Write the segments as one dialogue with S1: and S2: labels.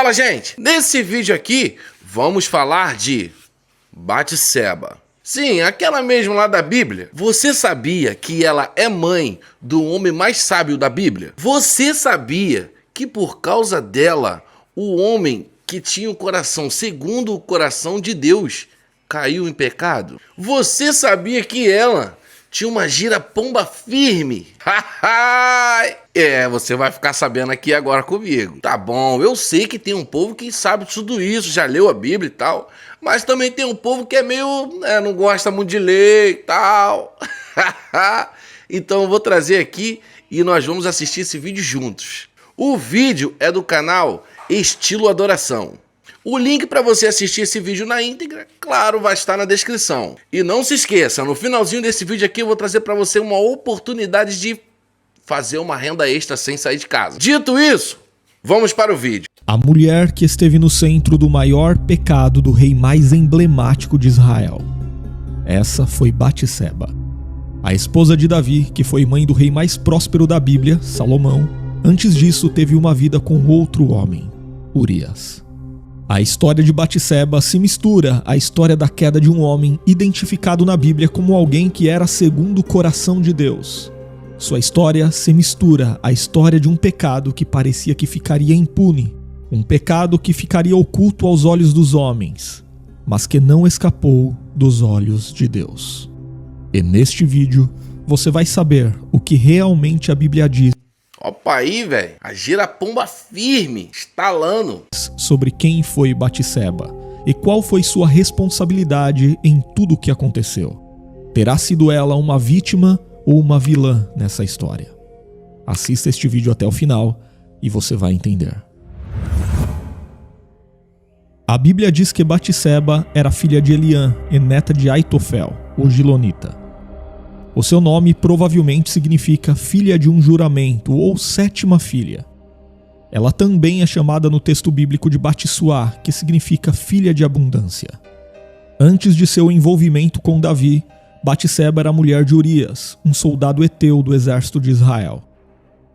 S1: Fala, gente! Nesse vídeo aqui, vamos falar de Batseba. Sim, aquela mesma lá da Bíblia. Você sabia que ela é mãe do homem mais sábio da Bíblia? Você sabia que por causa dela, o homem que tinha o coração segundo o coração de Deus caiu em pecado? Você sabia que ela tinha uma gira-pomba firme? Você vai ficar sabendo aqui agora comigo. Tá bom, eu sei que tem um povo que sabe tudo isso, já leu a Bíblia e tal, mas também tem um povo que é meio, não gosta muito de ler e tal. Então eu vou trazer aqui e nós vamos assistir esse vídeo juntos. O vídeo é do canal Estilo Adoração. O link para você assistir esse vídeo na íntegra, claro, vai estar na descrição. E não se esqueça, no finalzinho desse vídeo aqui eu vou trazer para você uma oportunidade de fazer uma renda extra sem sair de casa. Dito isso, vamos para o vídeo.
S2: A mulher que esteve no centro do maior pecado do rei mais emblemático de Israel. Essa foi Batseba, a esposa de Davi, que foi mãe do rei mais próspero da Bíblia, Salomão. Antes disso, teve uma vida com outro homem, Urias. A história de Batseba se mistura à história da queda de um homem identificado na Bíblia como alguém que era segundo o coração de Deus. Sua história se mistura à história de um pecado que parecia que ficaria impune, um pecado que ficaria oculto aos olhos dos homens, mas que não escapou dos olhos de Deus. E neste vídeo você vai saber o que realmente a Bíblia diz.
S1: Opa aí, velho, a gira-pomba firme, estalando.
S2: Sobre quem foi Batseba e qual foi sua responsabilidade em tudo o que aconteceu. Terá sido ela uma vítima ou uma vilã nessa história? Assista este vídeo até o final e você vai entender. A Bíblia diz que Batseba era filha de Eliã e neta de Aitofel, o Gilonita. O seu nome provavelmente significa filha de um juramento ou sétima filha. Ela também é chamada no texto bíblico de Batsuá, que significa filha de abundância. Antes de seu envolvimento com Davi, Batseba era mulher de Urias, um soldado heteu do exército de Israel.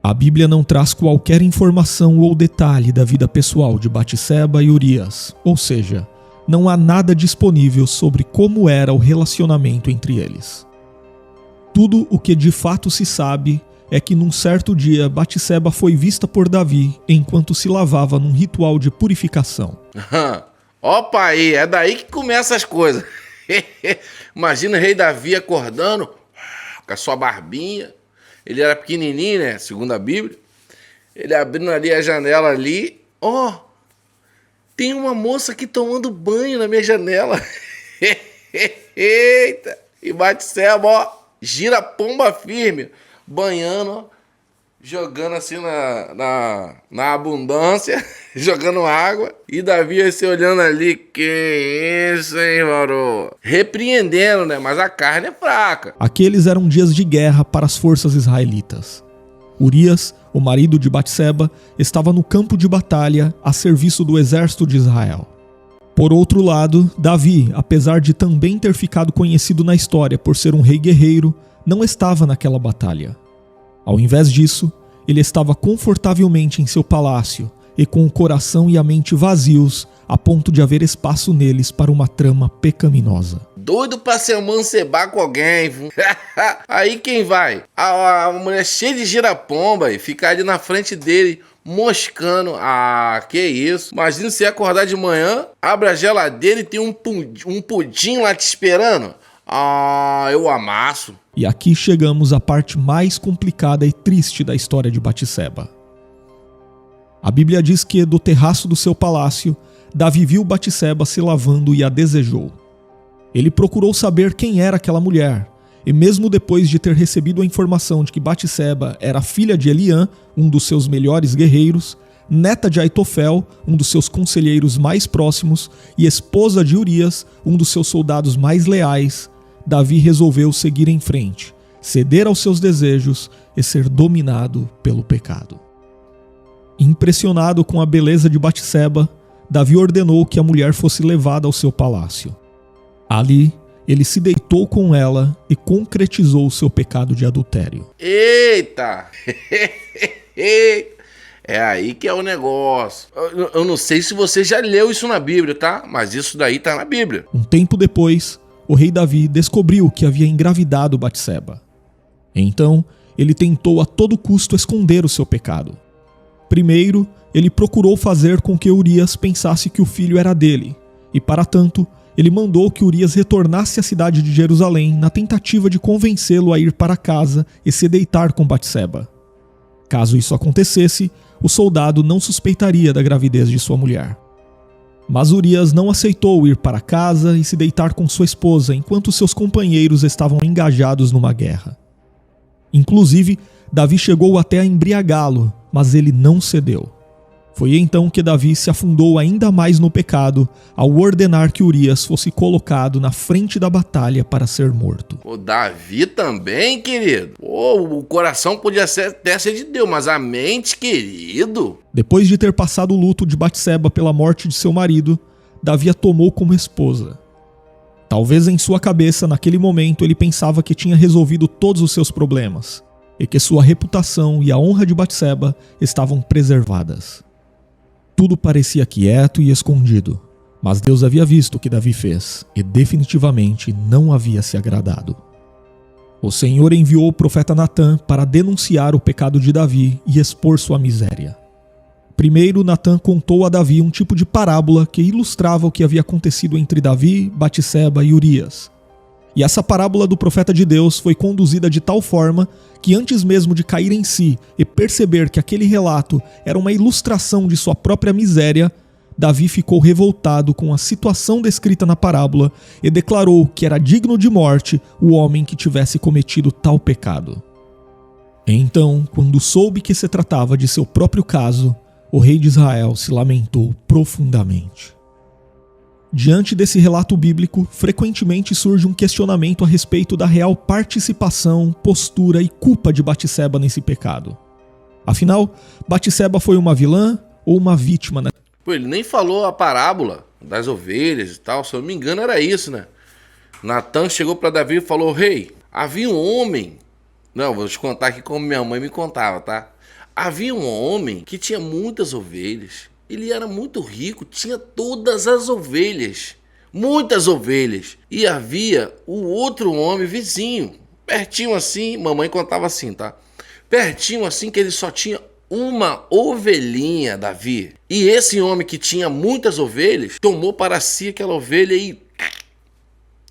S2: A Bíblia não traz qualquer informação ou detalhe da vida pessoal de Batseba e Urias, ou seja, não há nada disponível sobre como era o relacionamento entre eles. Tudo o que de fato se sabe é que num certo dia Batseba foi vista por Davi enquanto se lavava num ritual de purificação.
S1: Opa aí, é daí que começam as coisas. Imagina o rei Davi acordando com a sua barbinha. Ele era pequenininho, né? Segundo a Bíblia. Ele abrindo ali a janela ali. Tem uma moça aqui tomando banho na minha janela. Eita! E Batseba, gira-pomba firme, banhando, jogando assim na abundância, jogando água. E Davi se olhando ali, que isso, hein, mano? Repreendendo, né? Mas a carne é fraca.
S2: Aqueles eram dias de guerra para as forças israelitas. Urias, o marido de Batseba, estava no campo de batalha a serviço do exército de Israel. Por outro lado, Davi, apesar de também ter ficado conhecido na história por ser um rei guerreiro, não estava naquela batalha. Ao invés disso, ele estava confortavelmente em seu palácio e com o coração e a mente vazios, a ponto de haver espaço neles para uma trama pecaminosa.
S1: Doido pra se amancebar com alguém. Aí quem vai? A mulher cheia de gira-pomba e ficar ali na frente dele, moscando. Que isso. Imagina você acordar de manhã, abre a geladeira e tem um pudim lá te esperando. Eu amasso.
S2: E aqui chegamos à parte mais complicada e triste da história de Batseba. A Bíblia diz que do terraço do seu palácio, Davi viu Batseba se lavando e a desejou. Ele procurou saber quem era aquela mulher, e mesmo depois de ter recebido a informação de que Batseba era filha de Eliã, um dos seus melhores guerreiros, neta de Aitofel, um dos seus conselheiros mais próximos, e esposa de Urias, um dos seus soldados mais leais, Davi resolveu seguir em frente, ceder aos seus desejos e ser dominado pelo pecado. Impressionado com a beleza de Batseba, Davi ordenou que a mulher fosse levada ao seu palácio. Ali, ele se deitou com ela e concretizou o seu pecado de adultério.
S1: Eita! É aí que é o negócio. Eu não sei se você já leu isso na Bíblia, tá? Mas isso daí tá na Bíblia.
S2: Um tempo depois, o rei Davi descobriu que havia engravidado Batseba. Então, ele tentou a todo custo esconder o seu pecado. Primeiro, ele procurou fazer com que Urias pensasse que o filho era dele, e para tanto, ele mandou que Urias retornasse à cidade de Jerusalém na tentativa de convencê-lo a ir para casa e se deitar com Batseba. Caso isso acontecesse, o soldado não suspeitaria da gravidez de sua mulher. Mas Urias não aceitou ir para casa e se deitar com sua esposa enquanto seus companheiros estavam engajados numa guerra. Inclusive, Davi chegou até a embriagá-lo, mas ele não cedeu. Foi então que Davi se afundou ainda mais no pecado ao ordenar que Urias fosse colocado na frente da batalha para ser morto.
S1: O Davi também, querido. Pô, o coração podia até ser de Deus, mas a mente, querido.
S2: Depois de ter passado o luto de Batseba pela morte de seu marido, Davi a tomou como esposa. Talvez em sua cabeça, naquele momento, ele pensava que tinha resolvido todos os seus problemas e que sua reputação e a honra de Batseba estavam preservadas. Tudo parecia quieto e escondido, mas Deus havia visto o que Davi fez e definitivamente não havia se agradado. O Senhor enviou o profeta Natã para denunciar o pecado de Davi e expor sua miséria. Primeiro, Natã contou a Davi um tipo de parábola que ilustrava o que havia acontecido entre Davi, Batseba e Urias. E essa parábola do profeta de Deus foi conduzida de tal forma que antes mesmo de cair em si e perceber que aquele relato era uma ilustração de sua própria miséria, Davi ficou revoltado com a situação descrita na parábola e declarou que era digno de morte o homem que tivesse cometido tal pecado. Então, quando soube que se tratava de seu próprio caso, o rei de Israel se lamentou profundamente. Diante desse relato bíblico, frequentemente surge um questionamento a respeito da real participação, postura e culpa de Batseba nesse pecado. Afinal, Batseba foi uma vilã ou uma vítima, né?
S1: Pô, ele nem falou a parábola das ovelhas e tal, se eu não me engano era isso, né? Natã chegou para Davi e falou: rei, havia um homem... Não, vou te contar aqui como minha mãe me contava, tá? Havia um homem que tinha muitas ovelhas. Ele era muito rico, tinha todas as ovelhas, muitas ovelhas. E havia o outro homem vizinho, pertinho assim, mamãe contava assim, tá? Pertinho assim, que ele só tinha uma ovelhinha, Davi. E esse homem que tinha muitas ovelhas, tomou para si aquela ovelha e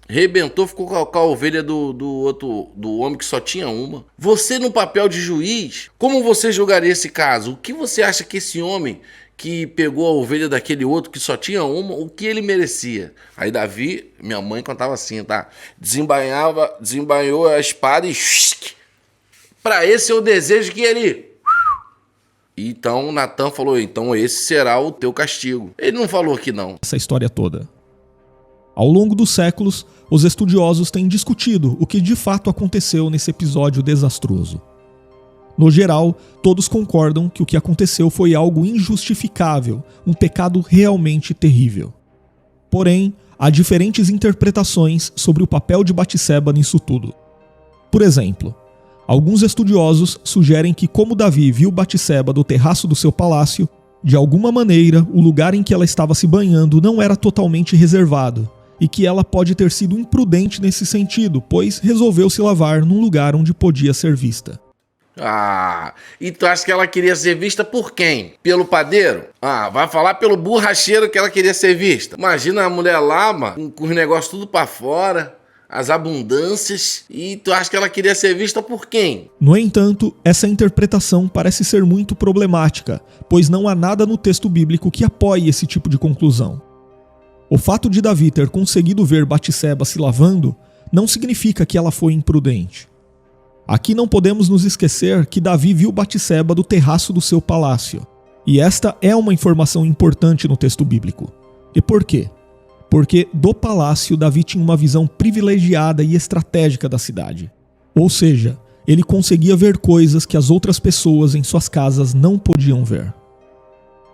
S1: rebentou, ficou com a ovelha do homem que só tinha uma. Você, no papel de juiz, como você julgaria esse caso? O que você acha que esse homem que pegou a ovelha daquele outro que só tinha uma, o que ele merecia? Aí Davi, minha mãe contava assim, tá? Desembainhou a espada e... Para esse é o desejo que ele... Então Natã falou: então esse será o teu castigo. Ele não falou que não.
S2: Essa história toda. Ao longo dos séculos, os estudiosos têm discutido o que de fato aconteceu nesse episódio desastroso. No geral, todos concordam que o que aconteceu foi algo injustificável, um pecado realmente terrível. Porém, há diferentes interpretações sobre o papel de Batseba nisso tudo. Por exemplo, alguns estudiosos sugerem que, como Davi viu Batseba do terraço do seu palácio, de alguma maneira o lugar em que ela estava se banhando não era totalmente reservado, e que ela pode ter sido imprudente nesse sentido, pois resolveu se lavar num lugar onde podia ser vista.
S1: Ah, e tu acha que ela queria ser vista por quem? Pelo padeiro? Ah, vai falar pelo borracheiro que ela queria ser vista. Imagina a mulher lá, mano, com os negócios tudo pra fora, as abundâncias, e tu acha que ela queria ser vista por quem?
S2: No entanto, essa interpretação parece ser muito problemática, pois não há nada no texto bíblico que apoie esse tipo de conclusão. O fato de Davi ter conseguido ver Batseba se lavando não significa que ela foi imprudente. Aqui não podemos nos esquecer que Davi viu Batseba do terraço do seu palácio. E esta é uma informação importante no texto bíblico. E por quê? Porque do palácio Davi tinha uma visão privilegiada e estratégica da cidade. Ou seja, ele conseguia ver coisas que as outras pessoas em suas casas não podiam ver.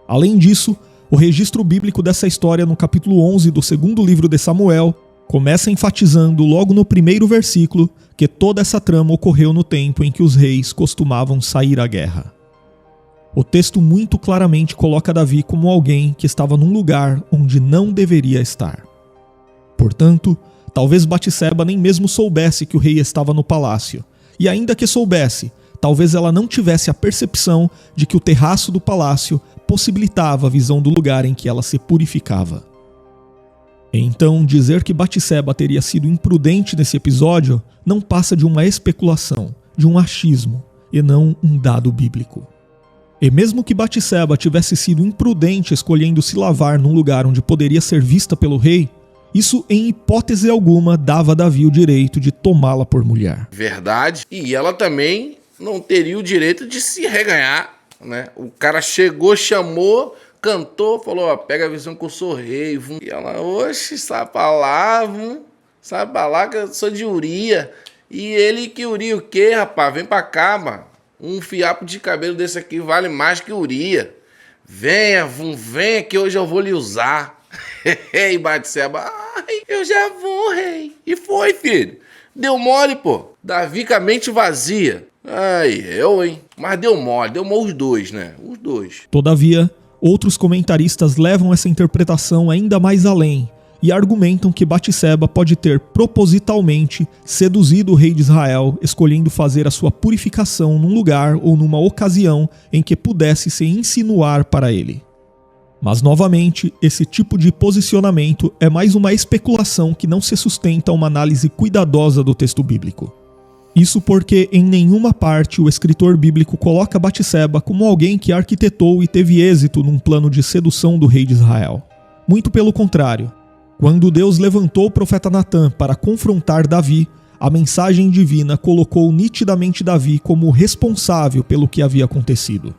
S2: Além disso, o registro bíblico dessa história no capítulo 11 do segundo livro de Samuel começa enfatizando logo no primeiro versículo que toda essa trama ocorreu no tempo em que os reis costumavam sair à guerra. O texto muito claramente coloca Davi como alguém que estava num lugar onde não deveria estar. Portanto, talvez Batseba nem mesmo soubesse que o rei estava no palácio, e ainda que soubesse, talvez ela não tivesse a percepção de que o terraço do palácio possibilitava a visão do lugar em que ela se purificava. Então, dizer que Batseba teria sido imprudente nesse episódio não passa de uma especulação, de um achismo, e não um dado bíblico. E mesmo que Batseba tivesse sido imprudente escolhendo se lavar num lugar onde poderia ser vista pelo rei, isso em hipótese alguma dava a Davi o direito de tomá-la por mulher.
S1: Verdade. E ela também não teria o direito de se reganhar, né? O cara chegou, chamou, cantou, falou, ó, pega a visão que eu sou rei. E ela, oxe, sabe falar que eu sou de Uria. E ele que Uria o quê, rapaz? Vem pra cá, mano. Um fiapo de cabelo desse aqui vale mais que Uria. Venha que hoje eu vou lhe usar. E Batseba, ai, eu já vou, rei. E foi, filho. Deu mole, pô. Davi com a mente vazia. Ai, hein? Mas deu mole os dois, né? Os dois.
S2: Todavia, outros comentaristas levam essa interpretação ainda mais além e argumentam que Batseba pode ter propositalmente seduzido o rei de Israel, escolhendo fazer a sua purificação num lugar ou numa ocasião em que pudesse se insinuar para ele. Mas, novamente, esse tipo de posicionamento é mais uma especulação que não se sustenta a uma análise cuidadosa do texto bíblico. Isso porque em nenhuma parte o escritor bíblico coloca Batseba como alguém que arquitetou e teve êxito num plano de sedução do rei de Israel. Muito pelo contrário. Quando Deus levantou o profeta Natã para confrontar Davi, a mensagem divina colocou nitidamente Davi como responsável pelo que havia acontecido.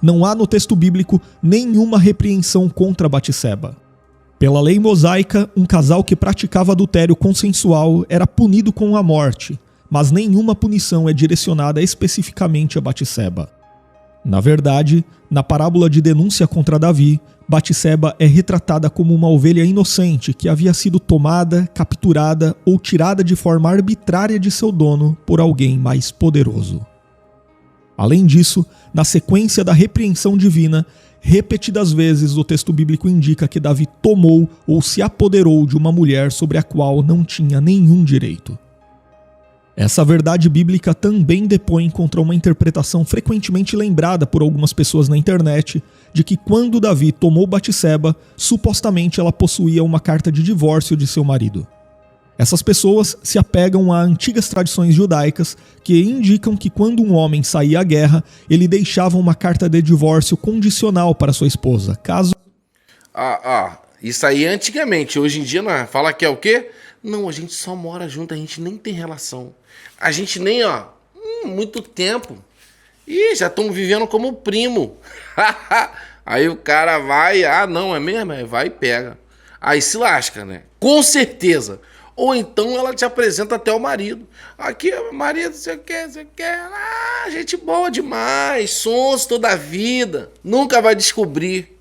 S2: Não há no texto bíblico nenhuma repreensão contra Batseba. Pela lei mosaica, um casal que praticava adultério consensual era punido com a morte, mas nenhuma punição é direcionada especificamente a Batseba. Na verdade, na parábola de denúncia contra Davi, Batseba é retratada como uma ovelha inocente que havia sido tomada, capturada ou tirada de forma arbitrária de seu dono por alguém mais poderoso. Além disso, na sequência da repreensão divina, repetidas vezes o texto bíblico indica que Davi tomou ou se apoderou de uma mulher sobre a qual não tinha nenhum direito. Essa verdade bíblica também depõe contra uma interpretação frequentemente lembrada por algumas pessoas na internet de que quando Davi tomou Batseba, supostamente ela possuía uma carta de divórcio de seu marido. Essas pessoas se apegam a antigas tradições judaicas que indicam que quando um homem saía à guerra, ele deixava uma carta de divórcio condicional para sua esposa, caso...
S1: Isso aí é antigamente. Hoje em dia não fala que é o quê? Não, a gente só mora junto, a gente nem tem relação. A gente nem, muito tempo. Ih, já estamos vivendo como primo. Aí o cara vai, não, é mesmo? Vai e pega. Aí se lasca, né? Com certeza. Ou então ela te apresenta até o marido. Aqui, marido, você quer? Gente boa demais, sonso toda a vida. Nunca vai descobrir.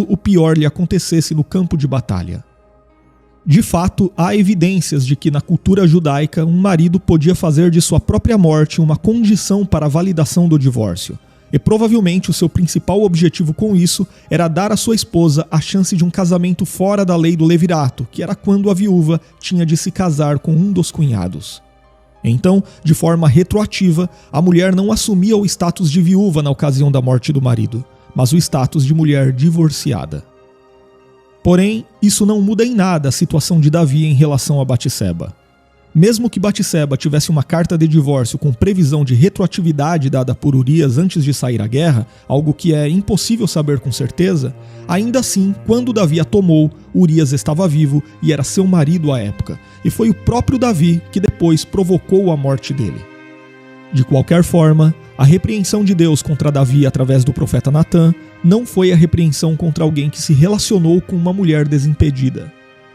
S2: O pior lhe acontecesse no campo de batalha. De fato, há evidências de que na cultura judaica um marido podia fazer de sua própria morte uma condição para a validação do divórcio. E provavelmente o seu principal objetivo com isso era dar à sua esposa a chance de um casamento fora da lei do levirato, que era quando a viúva tinha de se casar com um dos cunhados. Então, de forma retroativa, a mulher não assumia o status de viúva na ocasião da morte do marido, mas o status de mulher divorciada. Porém, isso não muda em nada a situação de Davi em relação a Batseba. Mesmo que Batseba tivesse uma carta de divórcio com previsão de retroatividade dada por Urias antes de sair à guerra, algo que é impossível saber com certeza, ainda assim, quando Davi a tomou, Urias estava vivo e era seu marido à época, e foi o próprio Davi que depois provocou a morte dele. De qualquer forma, a repreensão de Deus contra Davi através do profeta Natã não foi a repreensão contra alguém que se relacionou com uma mulher desimpedida,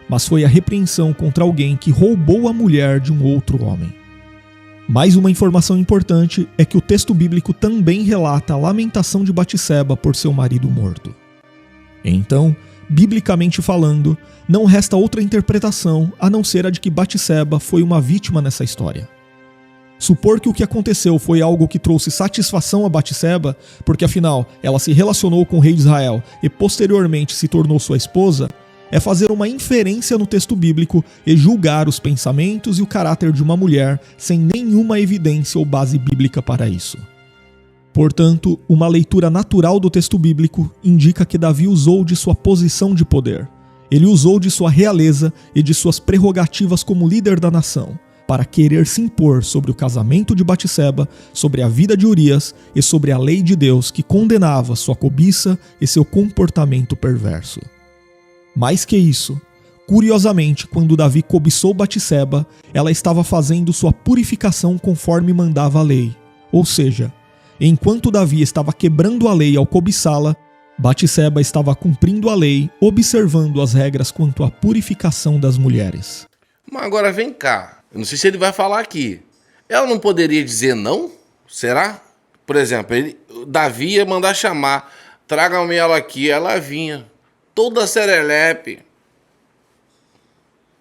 S2: mas foi a repreensão contra alguém que roubou a mulher de um outro homem. Mais uma informação importante é que o texto bíblico também relata a lamentação de Batseba por seu marido morto. Então, biblicamente falando, não resta outra interpretação a não ser a de que Batseba foi uma vítima nessa história. Supor que o que aconteceu foi algo que trouxe satisfação a Batseba, porque afinal ela se relacionou com o rei de Israel e posteriormente se tornou sua esposa, é fazer uma inferência no texto bíblico e julgar os pensamentos e o caráter de uma mulher sem nenhuma evidência ou base bíblica para isso. Portanto, uma leitura natural do texto bíblico indica que Davi usou de sua posição de poder. Ele usou de sua realeza e de suas prerrogativas como líder da nação, para querer se impor sobre o casamento de Batseba, sobre a vida de Urias e sobre a lei de Deus que condenava sua cobiça e seu comportamento perverso. Mais que isso, curiosamente, quando Davi cobiçou Batseba, ela estava fazendo sua purificação conforme mandava a lei. Ou seja, enquanto Davi estava quebrando a lei ao cobiçá-la, Batseba estava cumprindo a lei, observando as regras quanto à purificação das mulheres.
S1: Mas agora vem cá. Eu não sei se ele vai falar aqui. Ela não poderia dizer não? Será? Por exemplo, Davi ia mandar chamar. Tragam-me ela aqui. Ela vinha. Toda serelepe.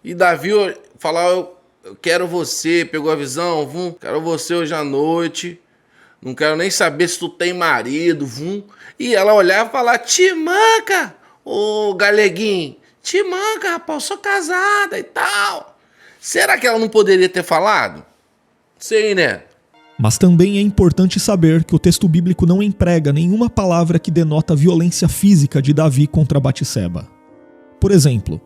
S1: E Davi falar, eu quero você. Pegou a visão? Quero você hoje à noite. Não quero nem saber se tu tem marido. E ela olhar e falar, te manca, ô galeguinho. Te manca, rapaz, eu sou casada e tal. Será que ela não poderia ter falado? Sei, né?
S2: Mas também é importante saber que o texto bíblico não emprega nenhuma palavra que denota violência física de Davi contra Batseba. Por exemplo,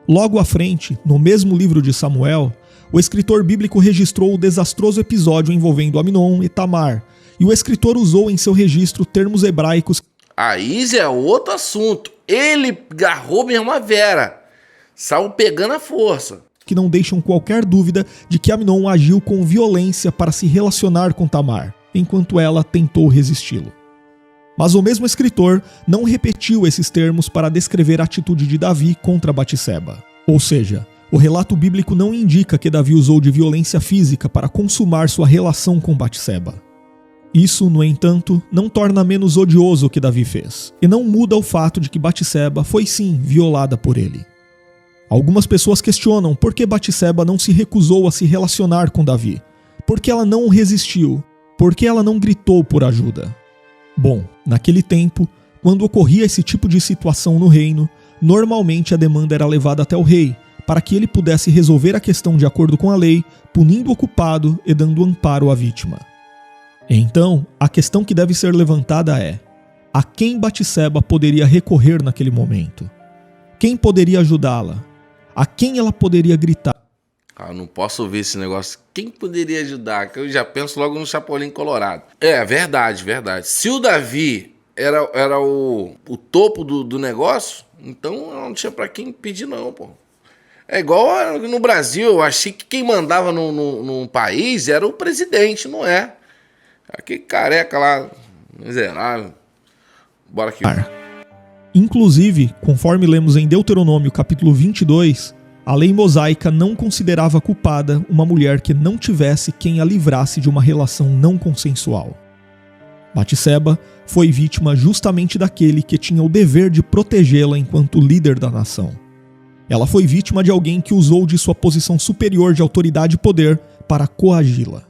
S2: logo à frente, no mesmo livro de Samuel, o escritor bíblico registrou o desastroso episódio envolvendo Amnon e Tamar, e o escritor usou em seu registro termos hebraicos.
S1: Aí é outro assunto. Ele agarrou mesmo a Vera. Saiu pegando a força.
S2: Que não deixam qualquer dúvida de que Amnon agiu com violência para se relacionar com Tamar, enquanto ela tentou resisti-lo. Mas o mesmo escritor não repetiu esses termos para descrever a atitude de Davi contra Batseba. Ou seja, o relato bíblico não indica que Davi usou de violência física para consumar sua relação com Batseba. Isso, no entanto, não torna menos odioso o que Davi fez, e não muda o fato de que Batseba foi sim violada por ele. Algumas pessoas questionam por que Batseba não se recusou a se relacionar com Davi, por que ela não resistiu, por que ela não gritou por ajuda. Bom, naquele tempo, quando ocorria esse tipo de situação no reino, normalmente a demanda era levada até o rei, para que ele pudesse resolver a questão de acordo com a lei, punindo o culpado e dando amparo à vítima. Então, a questão que deve ser levantada é: a quem Batseba poderia recorrer naquele momento? Quem poderia ajudá-la? A quem ela poderia gritar?
S1: Eu não posso ouvir esse negócio. Quem poderia ajudar? Que eu já penso logo no Chapolin Colorado. É, verdade. Se o Davi era o topo do negócio, então eu não tinha pra quem pedir não, pô. É igual no Brasil, eu achei que quem mandava no país era o presidente, não é? Aquele careca lá, miserável. Bora aqui.
S2: Inclusive, conforme lemos em Deuteronômio capítulo 22, a lei mosaica não considerava culpada uma mulher que não tivesse quem a livrasse de uma relação não consensual. Batseba foi vítima justamente daquele que tinha o dever de protegê-la enquanto líder da nação. Ela foi vítima de alguém que usou de sua posição superior de autoridade e poder para coagi-la.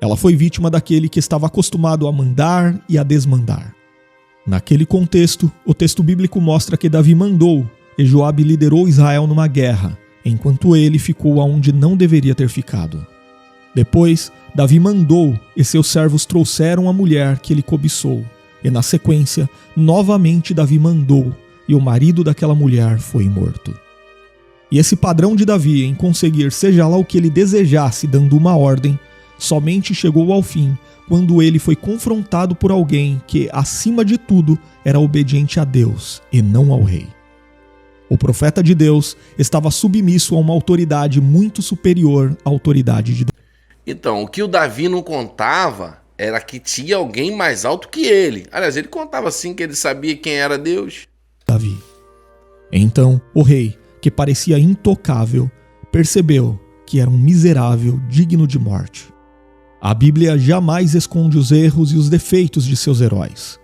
S2: Ela foi vítima daquele que estava acostumado a mandar e a desmandar. Naquele contexto, o texto bíblico mostra que Davi mandou e Joabe liderou Israel numa guerra, enquanto ele ficou aonde não deveria ter ficado. Depois, Davi mandou e seus servos trouxeram a mulher que ele cobiçou, e na sequência, novamente Davi mandou e o marido daquela mulher foi morto. E esse padrão de Davi em conseguir seja lá o que ele desejasse dando uma ordem, somente chegou ao fim quando ele foi confrontado por alguém que, acima de tudo, era obediente a Deus e não ao rei. O profeta de Deus estava submisso a uma autoridade muito superior à autoridade de Deus.
S1: Então, o que o Davi não contava era que tinha alguém mais alto que ele. Aliás, ele contava sim que ele sabia quem era Deus.
S2: Davi. Então, o rei, que parecia intocável, percebeu que era um miserável digno de morte. A Bíblia jamais esconde os erros e os defeitos de seus heróis.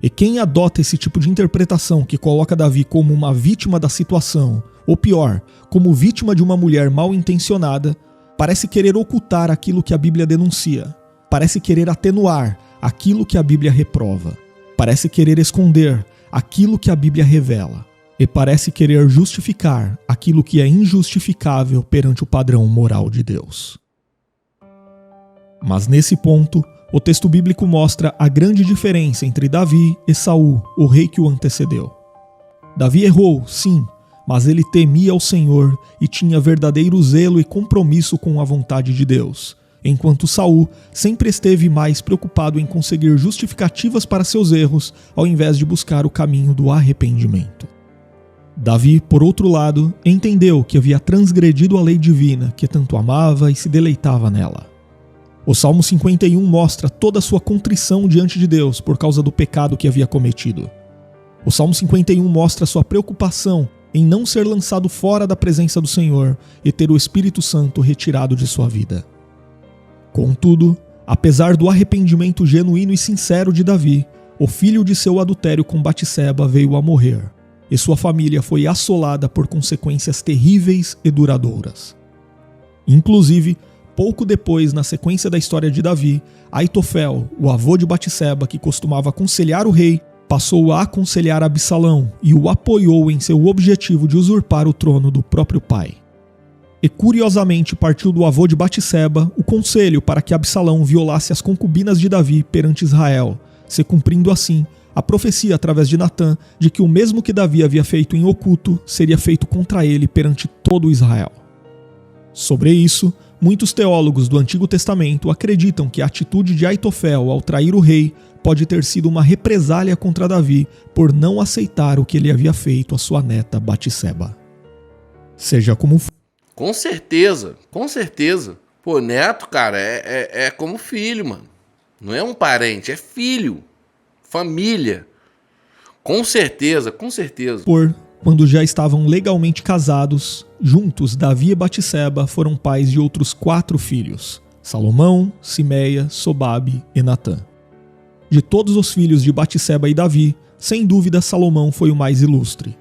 S2: E quem adota esse tipo de interpretação que coloca Davi como uma vítima da situação, ou pior, como vítima de uma mulher mal intencionada, parece querer ocultar aquilo que a Bíblia denuncia, parece querer atenuar aquilo que a Bíblia reprova, parece querer esconder aquilo que a Bíblia revela, e parece querer justificar aquilo que é injustificável perante o padrão moral de Deus. Mas nesse ponto, o texto bíblico mostra a grande diferença entre Davi e Saul, o rei que o antecedeu. Davi errou, sim, mas ele temia ao Senhor e tinha verdadeiro zelo e compromisso com a vontade de Deus, enquanto Saul sempre esteve mais preocupado em conseguir justificativas para seus erros, ao invés de buscar o caminho do arrependimento. Davi, por outro lado, entendeu que havia transgredido a lei divina, que tanto amava e se deleitava nela. O Salmo 51 mostra toda a sua contrição diante de Deus por causa do pecado que havia cometido. O Salmo 51 mostra sua preocupação em não ser lançado fora da presença do Senhor e ter o Espírito Santo retirado de sua vida. Contudo, apesar do arrependimento genuíno e sincero de Davi, o filho de seu adultério com Batseba veio a morrer, e sua família foi assolada por consequências terríveis e duradouras. Inclusive, pouco depois, na sequência da história de Davi, Aitofel, o avô de Batseba, que costumava aconselhar o rei, passou a aconselhar Absalão e o apoiou em seu objetivo de usurpar o trono do próprio pai. E curiosamente partiu do avô de Batseba o conselho para que Absalão violasse as concubinas de Davi perante Israel, se cumprindo assim a profecia através de Natã de que o mesmo que Davi havia feito em oculto seria feito contra ele perante todo Israel. Sobre isso, muitos teólogos do Antigo Testamento acreditam que a atitude de Aitofel ao trair o rei pode ter sido uma represália contra Davi por não aceitar o que ele havia feito à sua neta Batseba. Seja como for.
S1: Com certeza, com certeza. Pô, neto, cara, é como filho, mano. Não é um parente, é filho. Família. Com certeza, com certeza.
S2: Quando já estavam legalmente casados, juntos Davi e Batseba foram pais de outros 4 filhos: Salomão, Simeia, Sobabe e Natã. De todos os filhos de Batseba e Davi, sem dúvida Salomão foi o mais ilustre.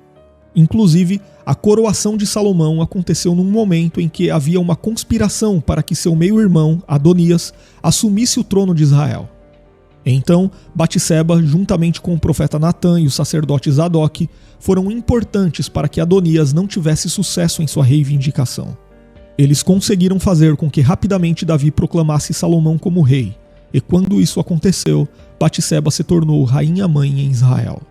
S2: Inclusive, a coroação de Salomão aconteceu num momento em que havia uma conspiração para que seu meio-irmão, Adonias, assumisse o trono de Israel. Então, Batseba, juntamente com o profeta Natã e o sacerdote Zadok, foram importantes para que Adonias não tivesse sucesso em sua reivindicação. Eles conseguiram fazer com que rapidamente Davi proclamasse Salomão como rei, e quando isso aconteceu, Batseba se tornou rainha-mãe em Israel.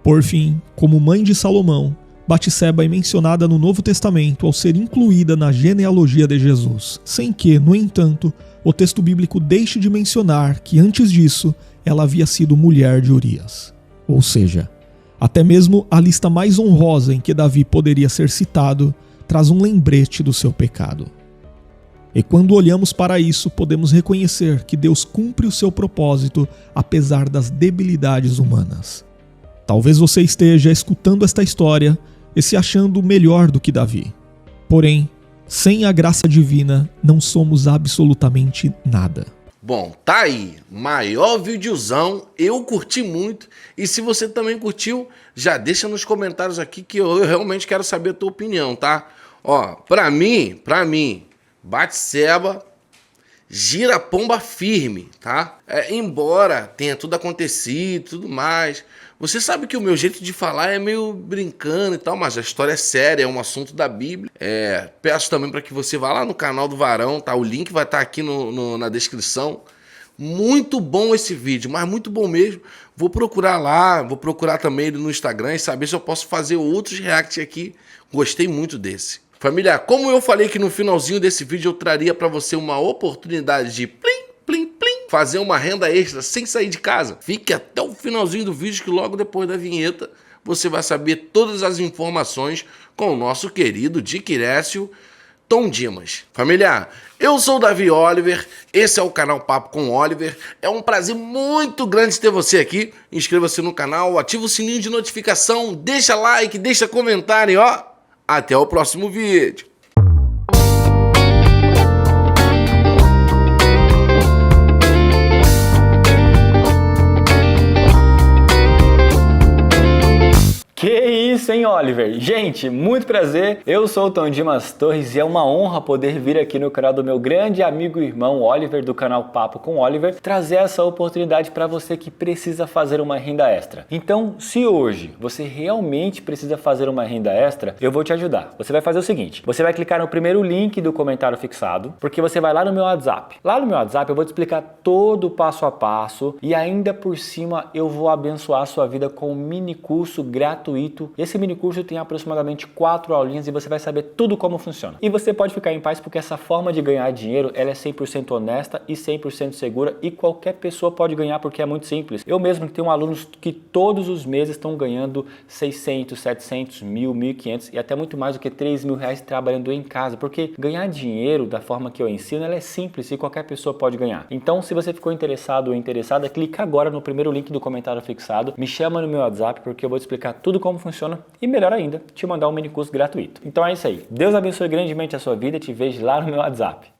S2: Por fim, como mãe de Salomão, Batseba é mencionada no Novo Testamento ao ser incluída na genealogia de Jesus, sem que, no entanto, o texto bíblico deixe de mencionar que antes disso ela havia sido mulher de Urias. Ou seja, até mesmo a lista mais honrosa em que Davi poderia ser citado traz um lembrete do seu pecado. E quando olhamos para isso, podemos reconhecer que Deus cumpre o seu propósito apesar das debilidades humanas. Talvez você esteja escutando esta história e se achando melhor do que Davi. Porém, sem a graça divina, não somos absolutamente nada.
S1: Bom, tá aí. Maior videozão. Eu curti muito. E se você também curtiu, já deixa nos comentários aqui que eu realmente quero saber a tua opinião, tá? Ó, pra mim, Batseba gira a pomba firme, tá? Embora tenha tudo acontecido e tudo mais, você sabe que o meu jeito de falar é meio brincando e tal, mas a história é séria, é um assunto da Bíblia. Peço também para que você vá lá no canal do Varão, tá? O link vai estar aqui na descrição. Muito bom esse vídeo, mas muito bom mesmo. Vou procurar lá, vou procurar também ele no Instagram e saber se eu posso fazer outros react aqui. Gostei muito desse. Família, como eu falei que no finalzinho desse vídeo eu traria para você uma oportunidade de plim, plim, plim, fazer uma renda extra sem sair de casa, fique até o finalzinho do vídeo que logo depois da vinheta você vai saber todas as informações com o nosso querido Diquirécio Tom Dimas. Família, eu sou o Davi Oliver, esse é o canal Papo com Oliver. É um prazer muito grande ter você aqui. Inscreva-se no canal, ativa o sininho de notificação, deixa like, deixa comentário, ó. Até o próximo vídeo.
S3: Que isso, hein, Oliver? Gente, muito prazer. Eu sou o Tom Dimas Torres e é uma honra poder vir aqui no canal do meu grande amigo e irmão Oliver, do canal Papo com Oliver, trazer essa oportunidade para você que precisa fazer uma renda extra. Então, se hoje você realmente precisa fazer uma renda extra, eu vou te ajudar. Você vai fazer o seguinte, você vai clicar no primeiro link do comentário fixado, porque você vai lá no meu WhatsApp. Lá no meu WhatsApp eu vou te explicar todo o passo a passo e ainda por cima eu vou abençoar a sua vida com um mini curso gratuito. Esse mini curso tem aproximadamente 4 aulinhas e você vai saber tudo como funciona. E você pode ficar em paz porque essa forma de ganhar dinheiro, ela é 100% honesta e 100% segura e qualquer pessoa pode ganhar porque é muito simples. Eu mesmo tenho alunos que todos os meses estão ganhando 600, 700, 1.000, 1.500 e até muito mais do que 3.000 reais trabalhando em casa, porque ganhar dinheiro da forma que eu ensino, ela é simples e qualquer pessoa pode ganhar. Então, se você ficou interessado ou interessada, clica agora no primeiro link do comentário fixado, me chama no meu WhatsApp porque eu vou te explicar tudo como funciona e melhor ainda, te mandar um mini curso gratuito. Então é isso aí. Deus abençoe grandemente a sua vida e te vejo lá no meu WhatsApp.